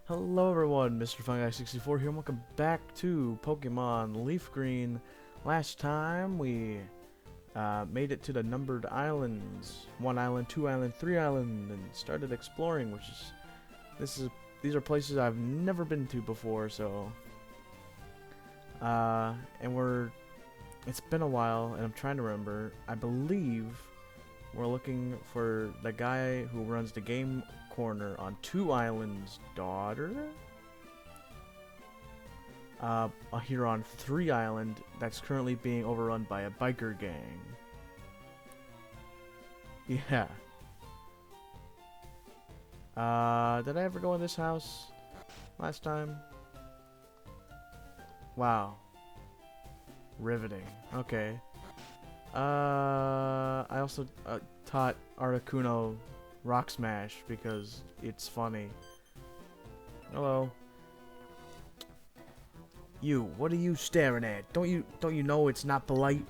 Hello everyone, Mr. Fungi64 here, and welcome back to Pokemon Leaf Green. Last time we made it to the numbered islands, 1 island, 2 island, 3 island, and started exploring, these are places I've never been to before, so it's been a while, and I'm trying to remember. I believe we're looking for the guy who runs the game corner on 2 Islands' daughter. Here on 3 Island, that's currently being overrun by a biker gang. Yeah. Did I ever go in this house last time? Wow. Riveting. Okay. I also taught Articuno Rock Smash because it's funny. Hello. You, what are you staring at? Don't you know it's not polite?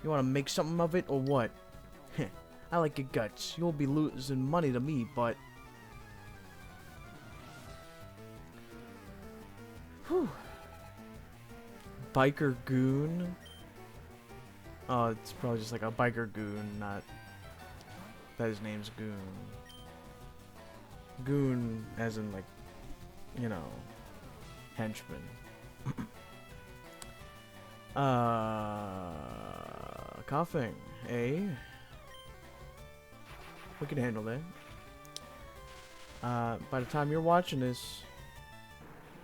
You wanna make something of it or what? Heh, I like your guts. You'll be losing money to me, but whew. Biker goon? Oh, it's probably just like a biker goon, not that his name's Goon. Goon as in, like, you know, henchman. Coughing, eh? We can handle that. By the time you're watching this,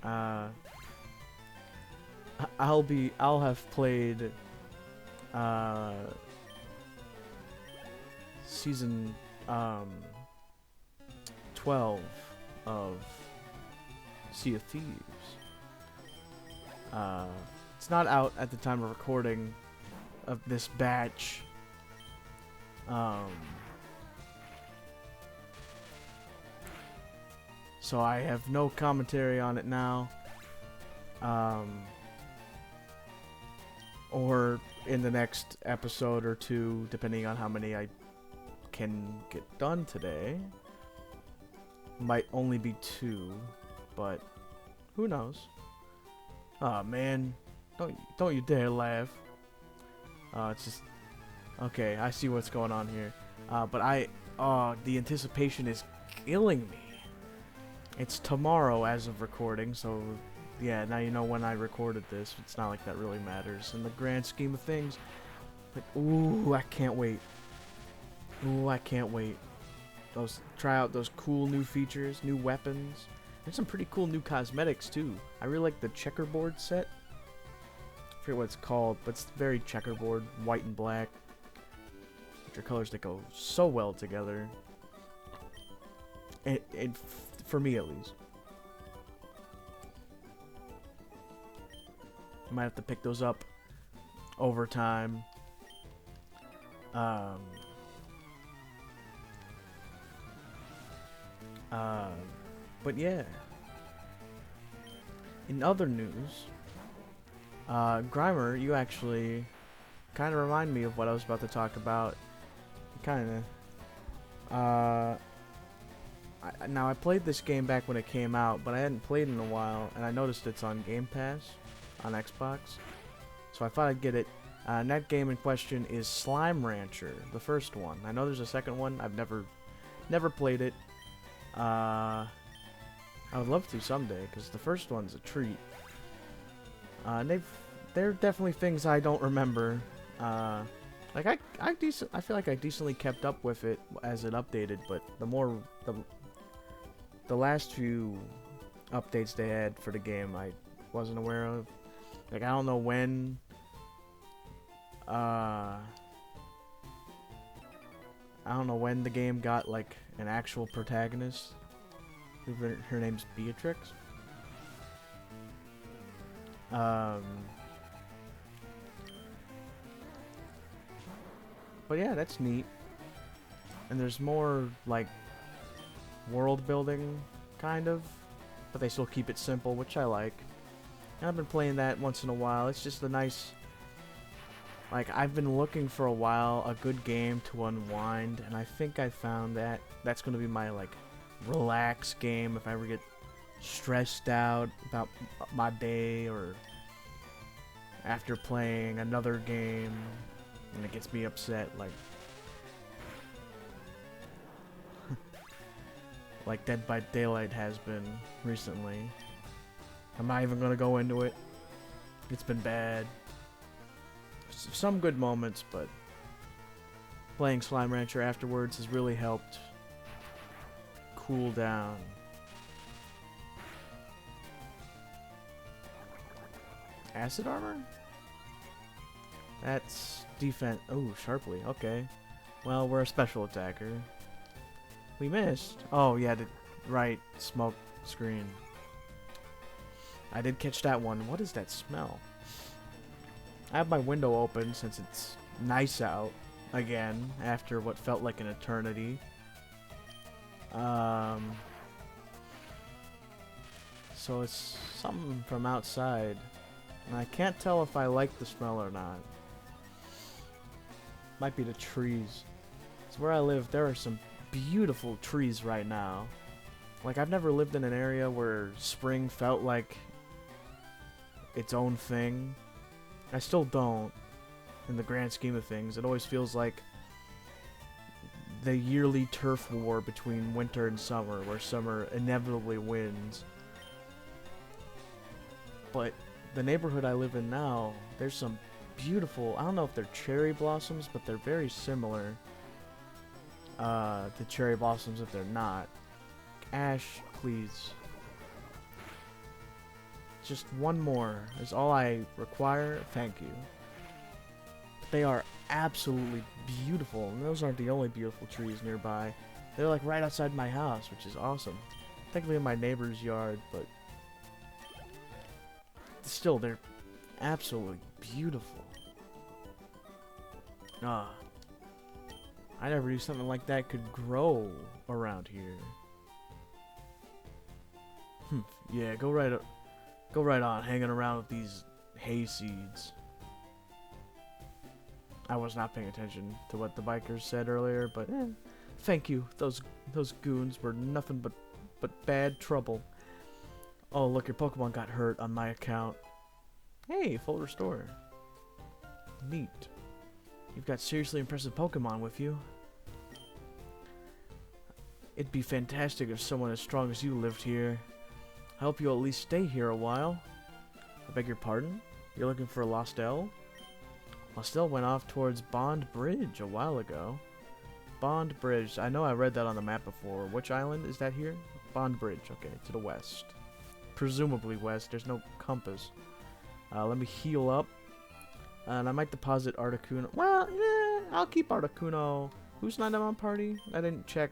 I'll have played, season 12 of Sea of Thieves. It's not out at the time of recording of this batch. So I have no commentary on it now. Or in the next episode or two, depending on how many I can get done today. Might only be 2, but who knows? Aw, man, don't you dare laugh. It's just okay. I see what's going on here. But the anticipation is killing me. It's tomorrow as of recording, so yeah, now you know when I recorded this. It's not like that really matters in the grand scheme of things. But ooh, I can't wait. Ooh, I can't wait. Try out those cool new features, new weapons. There's some pretty cool new cosmetics too. I really like the checkerboard set. I forget what it's called, but it's very checkerboard, white and black. Which are colors that go so well together. And for me at least. Might have to pick those up over time. But yeah. In other news, Grimer, you actually kind of remind me of what I was about to talk about. Kind of. Now I played this game back when it came out, but I hadn't played in a while, and I noticed it's on Game Pass on Xbox. So I thought I'd get it. And that game in question is Slime Rancher, the first one. I know there's a second one. I've never played it. I would love to someday, because the first one's a treat. They're definitely things I don't remember. Like I feel like I decently kept up with it as it updated, but the last few updates they had for the game I wasn't aware of. Like I don't know when. I don't know when the game got like an actual protagonist. I believe her name's Beatrix. But yeah, that's neat. And there's more like world building, kind of, but they still keep it simple, which I like. And I've been playing that once in a while. It's just a nice. Like, I've been looking for a while a good game to unwind, and I think I found that. That's going to be my, like, relax game if I ever get stressed out about my day or after playing another game and it gets me upset, like Dead by Daylight has been recently. I'm not even gonna go into it. It's been bad. Some good moments, but playing Slime Rancher afterwards has really helped cool down. Acid armor? That's defense. Oh, sharply. Okay. Well, we're a special attacker. We missed. Oh, yeah, right. Smoke screen. I did catch that one. What is that smell? I have my window open since it's nice out again after what felt like an eternity. So it's something from outside. And I can't tell if I like the smell or not. Might be the trees. So where I live, there are some beautiful trees right now. Like, I've never lived in an area where spring felt like its own thing. I still don't, in the grand scheme of things. It always feels like the yearly turf war between winter and summer, where summer inevitably wins. But the neighborhood I live in now, there's some beautiful, I don't know if they're cherry blossoms, but they're very similar to cherry blossoms if they're not. Ash, please. Just one more is all I require. Thank you. They are absolutely beautiful, and those aren't the only beautiful trees nearby. They're like right outside my house, which is awesome. Technically in my neighbor's yard, but still, they're absolutely beautiful. Ah, I never knew something like that could grow around here. Yeah, go right on hanging around with these hay seeds. I was not paying attention to what the bikers said earlier, but thank you. Those goons were nothing but bad trouble. Oh, look, your Pokemon got hurt on my account. Hey, full restore. Neat. You've got seriously impressive Pokemon with you. It'd be fantastic if someone as strong as you lived here. I hope you'll at least stay here a while. I beg your pardon? You're looking for Lostel? Lostel went off towards Bond Bridge a while ago. Bond Bridge. I know I read that on the map before. Which island is that here? Bond Bridge. Okay, to the west. Presumably west. There's no compass. Let me heal up. And I might deposit Articuno. Well, I'll keep Articuno. Who's not in my party? I didn't check.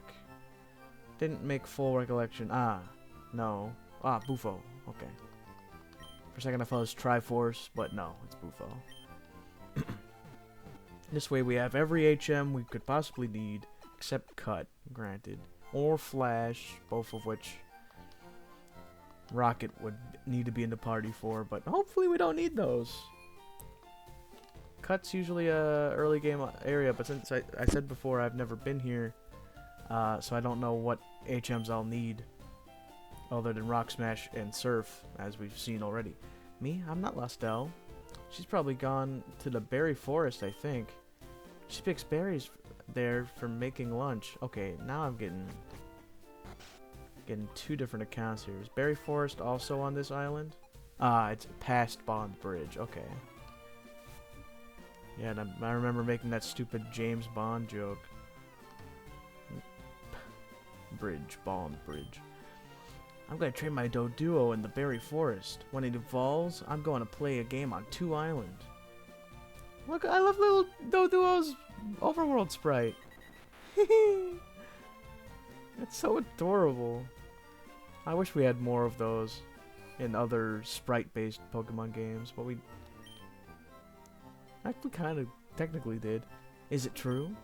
Didn't make full recollection. Ah, no. Ah, Bufo. Okay. For a second I thought it was Triforce, but no, it's Bufo. This way we have every HM we could possibly need, except Cut, granted. Or Flash, both of which Rocket would need to be in the party for, but hopefully we don't need those. Cut's usually a early game area, but since I said before I've never been here, so I don't know what HMs I'll need other than Rock Smash and Surf, as we've seen already. Me? I'm not Lostel. She's probably gone to the berry forest, I think. She picks berries there for making lunch. Okay, now I'm getting two different accounts here. Is Berry Forest also on this island? Ah, it's past Bond Bridge. Okay. Yeah, and I remember making that stupid James Bond joke. Bond Bridge. I'm going to train my Doduo in the Berry Forest. When it evolves, I'm going to play a game on 2 Island. Look, I love little Doduo's overworld sprite. It's so adorable. I wish we had more of those in other sprite-based Pokemon games, but we actually kind of technically did. Is it true?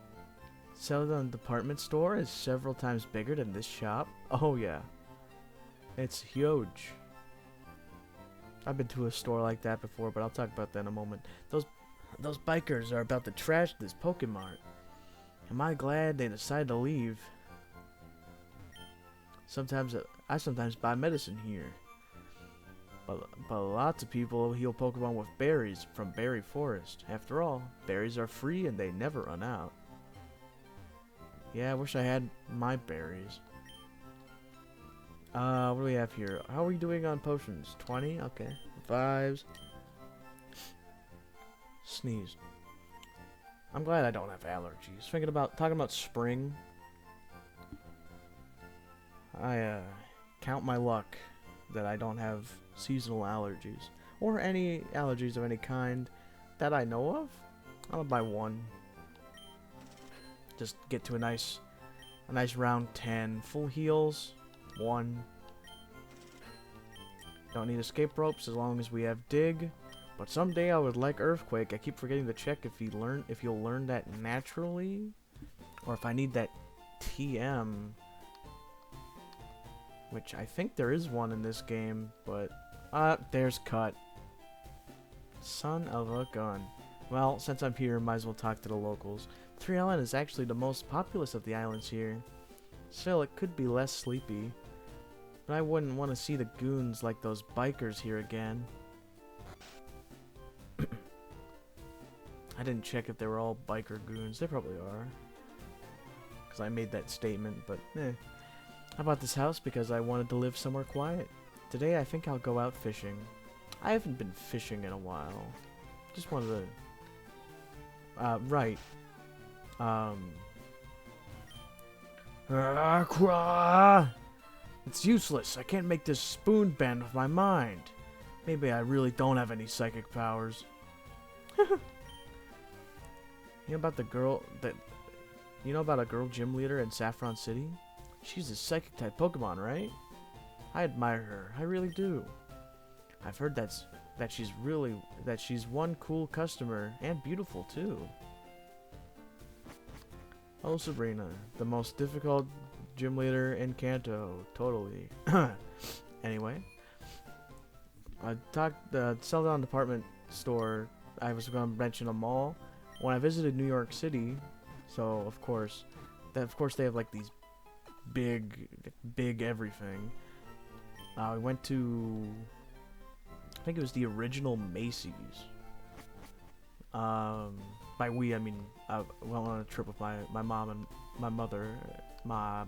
Celadon department store is several times bigger than this shop? Oh yeah. It's huge. I've been to a store like that before, but I'll talk about that in a moment. Those bikers are about to trash this Pokemart. Am I glad they decided to leave? Sometimes I sometimes buy medicine here. But lots of people heal Pokemon with berries from Berry Forest. After all, berries are free and they never run out. Yeah, I wish I had my berries. What do we have here? How are we doing on potions? 20? Okay. 5s. Sneeze. I'm glad I don't have allergies. Talking about spring. I count my luck that I don't have seasonal allergies or any allergies of any kind that I know of. I'll buy one. Just get to a nice round 10. Full heals. 1. Don't need escape ropes as long as we have dig. But someday I would like earthquake. I keep forgetting to check if you'll learn that naturally, or if I need that TM. Which I think there is one in this game, but there's cut. Son of a gun. Well, since I'm here, might as well talk to the locals. Three Island is actually the most populous of the islands here. Still, it could be less sleepy. But I wouldn't want to see the goons like those bikers here again. I didn't check if they were all biker goons. They probably are. Because I made that statement, but eh. I bought this house because I wanted to live somewhere quiet. Today I think I'll go out fishing. I haven't been fishing in a while. Just wanted to... right. It's useless. I can't make this spoon bend with my mind. Maybe I really don't have any psychic powers. You know about the girl that... You know about a girl gym leader in Saffron City? She's a psychic type Pokemon, right? I admire her. I really do. I've heard that she's one cool customer and beautiful too. Oh, Sabrina, the most difficult gym leader in Kanto. Totally. Anyway, I talked the Celadon department store. I was going to mention a mall when I visited New York City. So of course they have like these big everything. We went to, I think it was the original Macy's. By we I mean I went on a trip with my mom and my mother. My I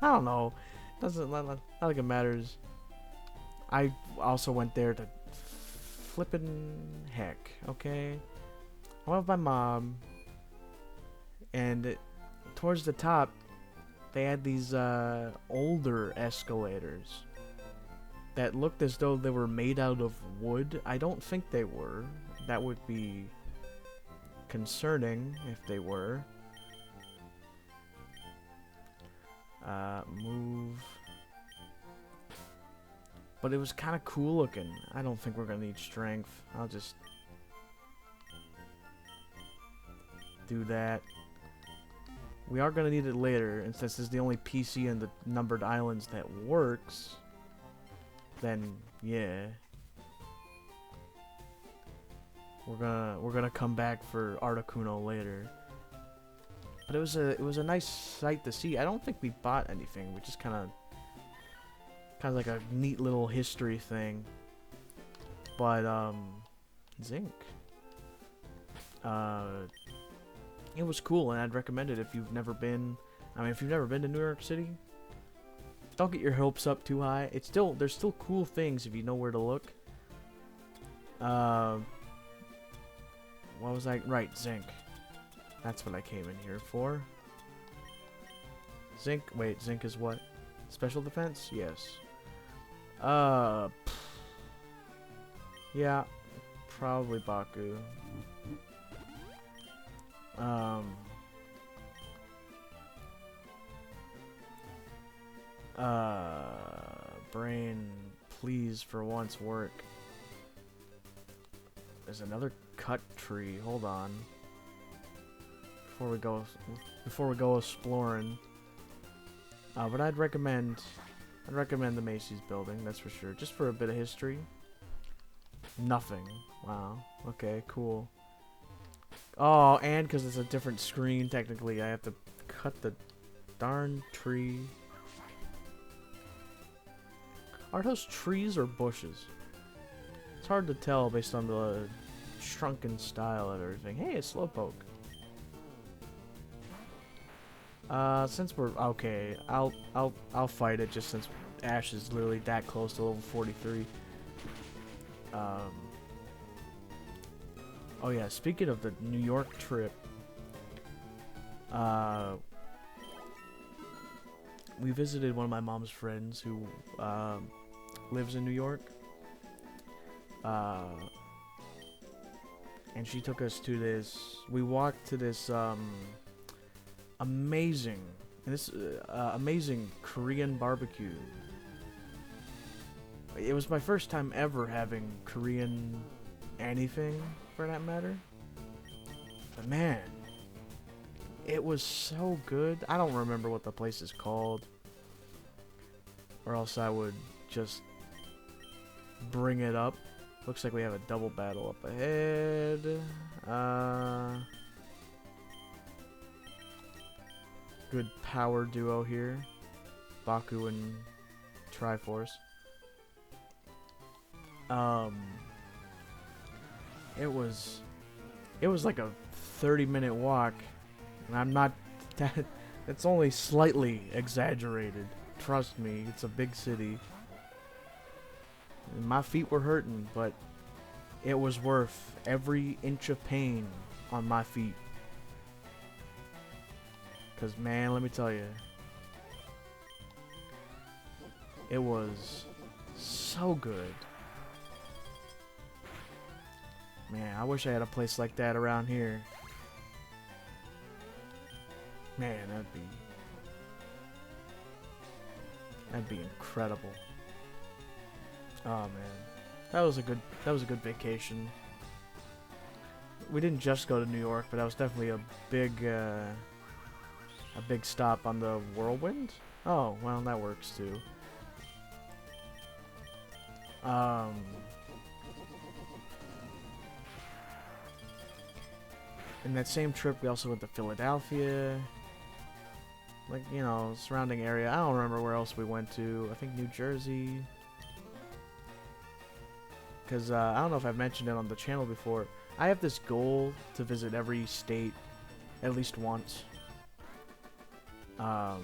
don't know. Doesn't not like it matters. I also went there to flippin' heck. Okay, I went with my mom, and towards the top, they had these older escalators that looked as though they were made out of wood. I don't think they were. That would be concerning if they were. Move. But it was kind of cool looking. I don't think we're gonna need strength. I'll just do that. We are going to need it later, and since this is the only PC in the numbered islands that works, then yeah. We're gonna come back for Articuno later. But it was a nice sight to see. I don't think we bought anything. We just kind of like a neat little history thing. But zinc. It was cool, and I'd recommend it if you've never been. I mean, if you've never been to New York City, don't get your hopes up too high. There's still cool things if you know where to look. What was I? Right, zinc. That's what I came in here for. Zinc. Wait, zinc is what? Special defense? Yes. Yeah, probably Baku. Brain, please, for once, work. There's another cut tree. Hold on. Before we go exploring. But I'd recommend the Macy's building, that's for sure. Just for a bit of history. Nothing. Wow. Okay, cool. Oh, and because it's a different screen, technically, I have to cut the darn tree. Are those trees or bushes? It's hard to tell based on the shrunken style of everything. Hey, it's Slowpoke. Since we're okay, I'll fight it just since Ash is literally that close to level 43. Oh yeah, speaking of the New York trip, we visited one of my mom's friends who lives in New York. And she took us to this. We walked to this amazing Korean barbecue. It was my first time ever having Korean anything, for that matter. But man, it was so good. I don't remember what the place is called, or else I would just bring it up. Looks like we have a double battle up ahead. Good power duo here. Baku and Triforce. It was like a 30-minute walk, and I'm not that. It's only slightly exaggerated. Trust me, it's a big city. And my feet were hurting, but it was worth every inch of pain on my feet. Cause man, let me tell you, it was so good. Man, I wish I had a place like that around here. Man, that'd be incredible. Oh man, that was a good vacation. We didn't just go to New York, but that was definitely a big stop on the Whirlwind. Oh well, that works too. In that same trip, we also went to Philadelphia. Like, you know, surrounding area. I don't remember where else we went to. I think New Jersey. Because I don't know if I've mentioned it on the channel before. I have this goal to visit every state at least once. And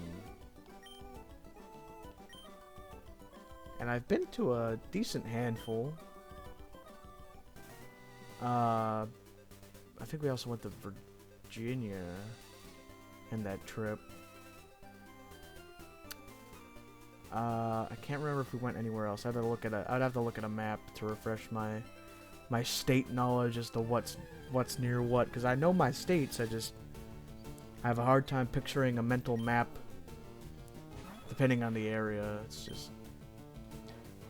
I've been to a decent handful. I think we also went to Virginia in that trip. I can't remember if we went anywhere else. I'd have to look at a map to refresh my state knowledge as to what's near what. Because I know my states, I have a hard time picturing a mental map depending on the area. It's just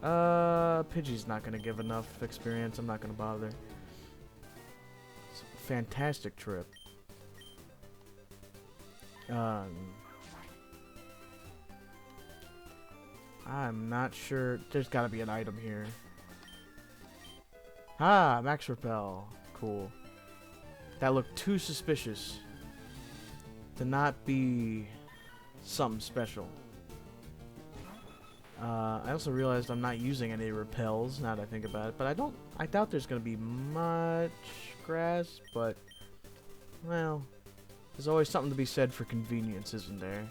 Pidgey's not gonna give enough experience. I'm not gonna bother. It's a fantastic trip. I'm not sure. There's gotta be an item here. Ah, Max Repel. Cool. That looked too suspicious to not be something special. I also realized I'm not using any repels now that I think about it, but I doubt there's gonna be much grass, but well, there's always something to be said for convenience, isn't there?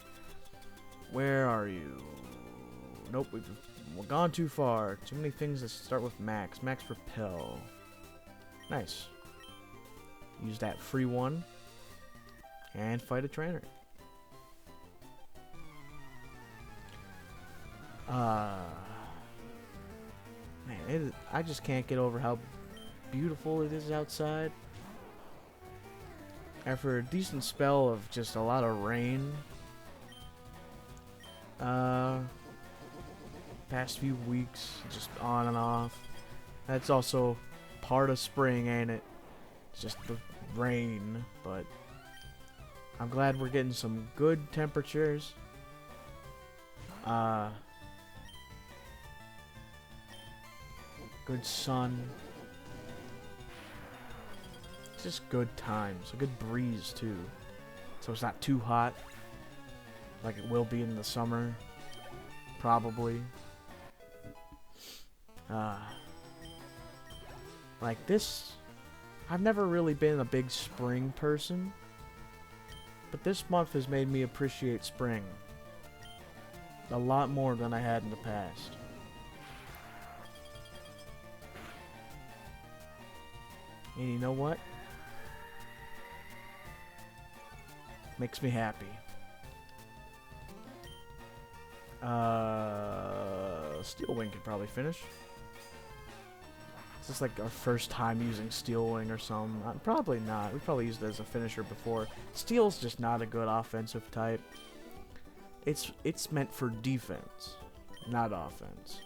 Where are you? Nope, we've gone too far. Too many things that start with Max. Max Repel. Nice. Use that free one. And fight a trainer. Man, I just can't get over how beautiful it is outside. After a decent spell of just a lot of rain. Past few weeks, just on and off. That's also part of spring, ain't it? It's just the rain, but I'm glad we're getting some good temperatures. Good sun. Just good times. A good breeze, too. So it's not too hot, like it will be in the summer. Probably. Like this, I've never really been a big spring person, but this month has made me appreciate spring a lot more than I had in the past. And you know what? Makes me happy. Steel Wing could probably finish. Is this like our first time using Steel Wing or something? Probably not. We probably used it as a finisher before. Steel's just not a good offensive type. It's meant for defense, not offense.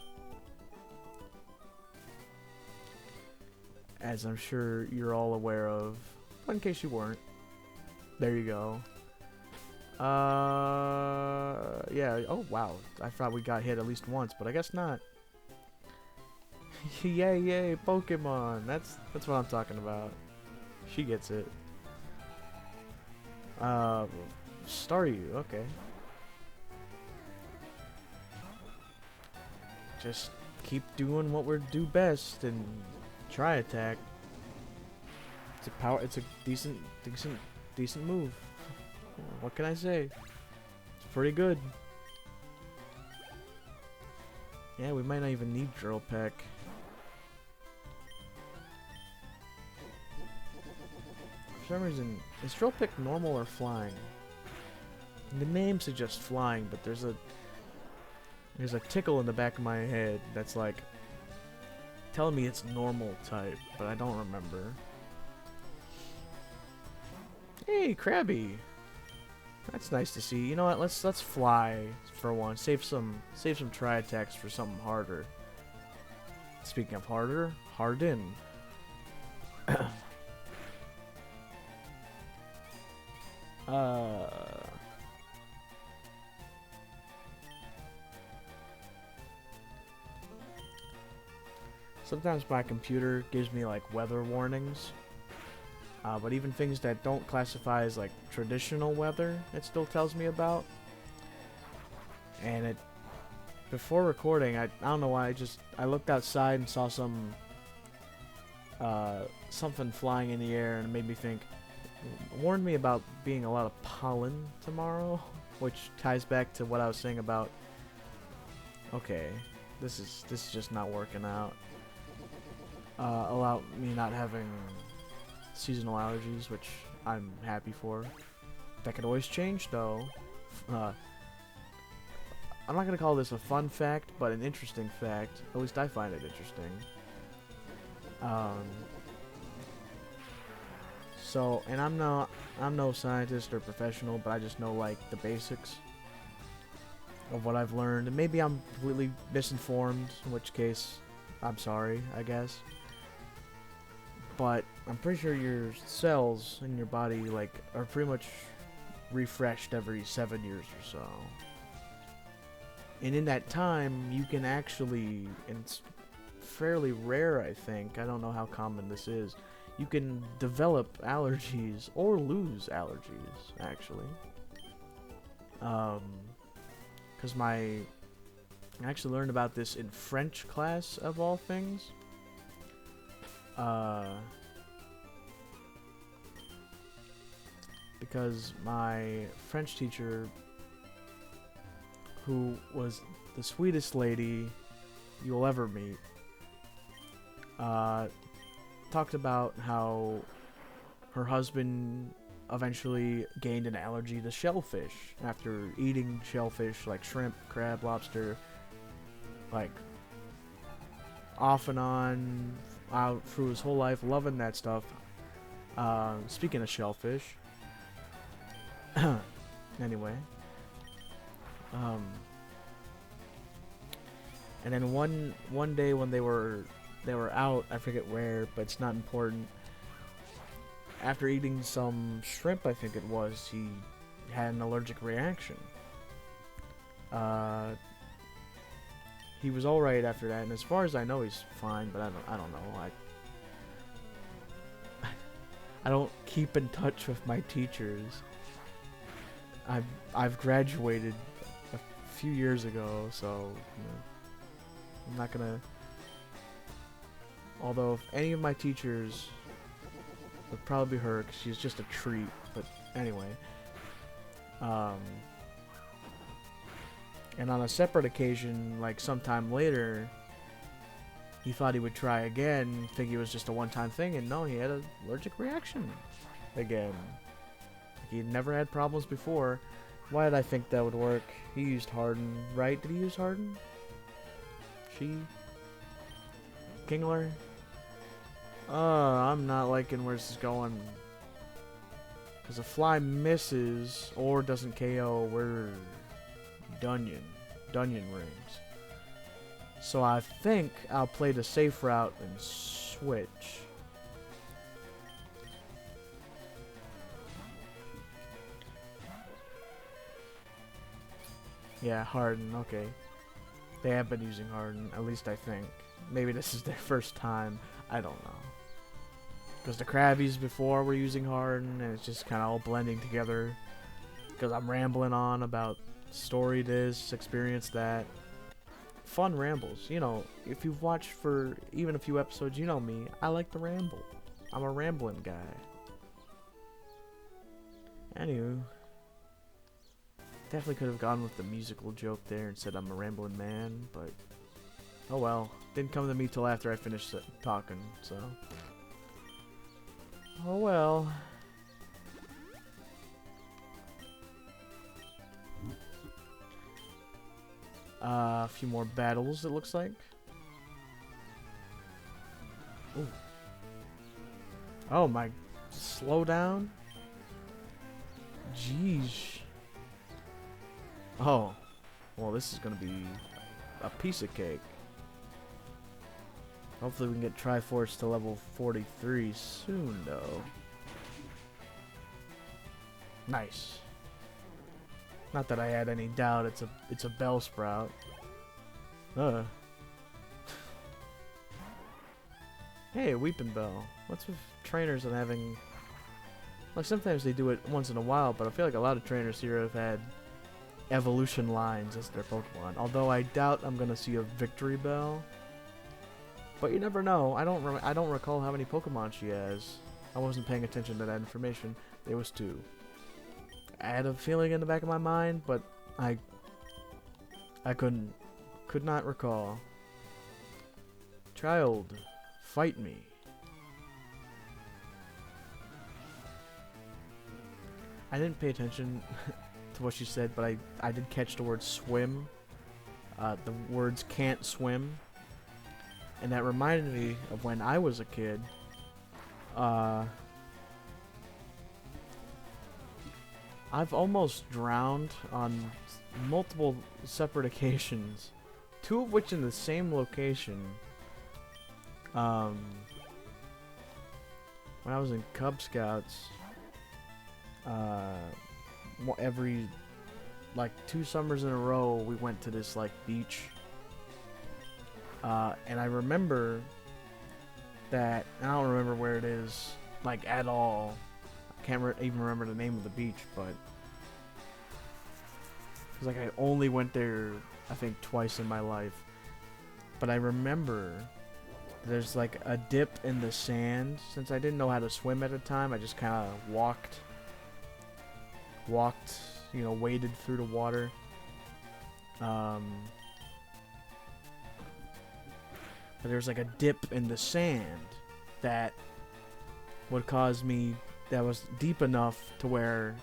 As I'm sure you're all aware of, but in case you weren't. There you go. Yeah. Oh, wow. I thought we got hit at least once, but I guess not. Yay, yay, Pokémon. That's what I'm talking about. She gets it. Staryu. Okay. Just keep doing what we do best and try attack. It's a power. It's a decent move. What can I say? It's pretty good. Yeah, we might not even need Drill Peck. For some reason, is Drill Peck normal or flying? The name suggests flying, but there's a tickle in the back of my head that's like telling me it's normal type, but I don't remember. Hey, Krabby. That's nice to see. You know what? Let's fly for one. Save some try attacks for something harder. Speaking of harder, Harden. Sometimes my computer gives me like weather warnings. But even things that don't classify as like traditional weather, it still tells me about. And it, before recording, I don't know why, I looked outside and saw something flying in the air, and it made me think, warned me about being a lot of pollen tomorrow, which ties back to what I was saying about, okay, this is just not working out. About me not having seasonal allergies, which I'm happy for. That could always change, though. I'm not gonna call this a fun fact, but an interesting fact. At least I find it interesting. So, and I'm no scientist or professional, but I just know like the basics of what I've learned. And maybe I'm completely misinformed, in which case, I'm sorry, I guess. But I'm pretty sure your cells in your body like are pretty much refreshed every 7 years or so. And in that time, you can actually, and it's fairly rare, I think, I don't know how common this is, you can develop allergies or lose allergies, actually. Because I actually learned about this in French class, of all things. Because my French teacher, who was the sweetest lady you'll ever meet, talked about how her husband eventually gained an allergy to shellfish after eating shellfish like shrimp, crab, lobster, like off and on out through his whole life, loving that stuff. Speaking of shellfish, anyway, and then one day when they were out, I forget where, but it's not important. After eating some shrimp, I think it was, he had an allergic reaction. He was all right after that, and as far as I know, he's fine. But I don't know. I don't keep in touch with my teachers. I've graduated a few years ago, so you know, I'm not gonna Although if any of my teachers would probably be her, because she's just a treat. But anyway. And on a separate occasion, like sometime later, he thought he would try again, think it was just a one-time thing, and no, he had an allergic reaction again. He'd never had problems before. Why did I think that would work? He used Harden, right? Did he use Harden? She? Kingler? I'm not liking where this is going. Because a fly misses or doesn't KO, we're Dunyan rings. So I think I'll play the safe route and switch. Yeah, Harden, okay. They have been using Harden, at least I think. Maybe this is their first time. I don't know. Because the Krabbies before were using Harden, and it's just kind of all blending together. Because I'm rambling on about story this, experience that. Fun rambles. You know, if you've watched for even a few episodes, you know me. I like to ramble. I'm a rambling guy. Anywho. Definitely could have gone with the musical joke there and said I'm a rambling man, but oh well. Didn't come to me till after I finished talking, so. Oh well. A few more battles, it looks like. Ooh. Oh my. Slow down? Jeez. Oh. Well, this is gonna be a piece of cake. Hopefully we can get Triforce to level 43 soon, though. Nice. Not that I had any doubt. It's a Bellsprout. Hey, a Weeping Bell. What's with trainers and having? Like sometimes they do it once in a while, but I feel like a lot of trainers here have had evolution lines as their Pokemon. Although I doubt I'm gonna see a Victory Bell. But you never know. I don't recall how many Pokemon she has. I wasn't paying attention to that information. There was 2. I had a feeling in the back of my mind, but I could not recall. Child, fight me. I didn't pay attention to what she said, but I did catch the word swim. The words can't swim. And that reminded me of when I was a kid. I've almost drowned on multiple separate occasions. 2 of which in the same location. When I was in Cub Scouts, every, like, 2 summers in a row, we went to this, like, beach. And I remember that, I don't remember where it is, like, at all. I can't even remember the name of the beach, but it's like I only went there, I think, twice in my life. But I remember there's like a dip in the sand. Since I didn't know how to swim at the time, I just kind of walked, you know, waded through the water. But there's like a dip in the sand that would cause me, that was deep enough to where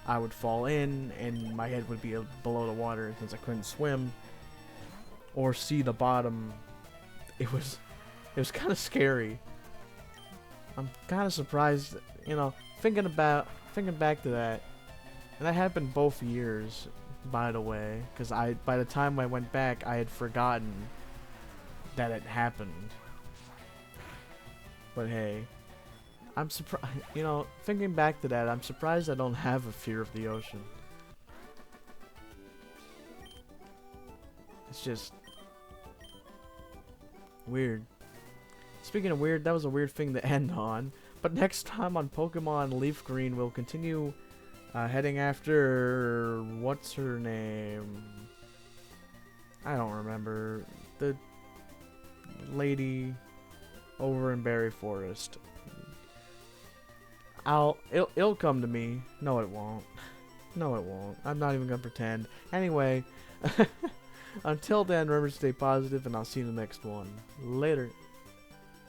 I would fall in and my head would be below the water. Since I couldn't swim or see the bottom, it was kind of scary. I'm kind of surprised, you know, thinking back to that. And that happened both years, by the way, because by the time I went back, I had forgotten that it happened. But hey, I'm surprised, you know, thinking back to that, I'm surprised I don't have a fear of the ocean. It's just weird. Speaking of weird, that was a weird thing to end on. But next time on Pokemon Leaf Green, we'll continue heading after, what's her name? I don't remember. The lady over in Berry Forest. It'll come to me. No, it won't. No, it won't. I'm not even gonna pretend. Anyway, until then, remember to stay positive, and I'll see you in the next one. Later.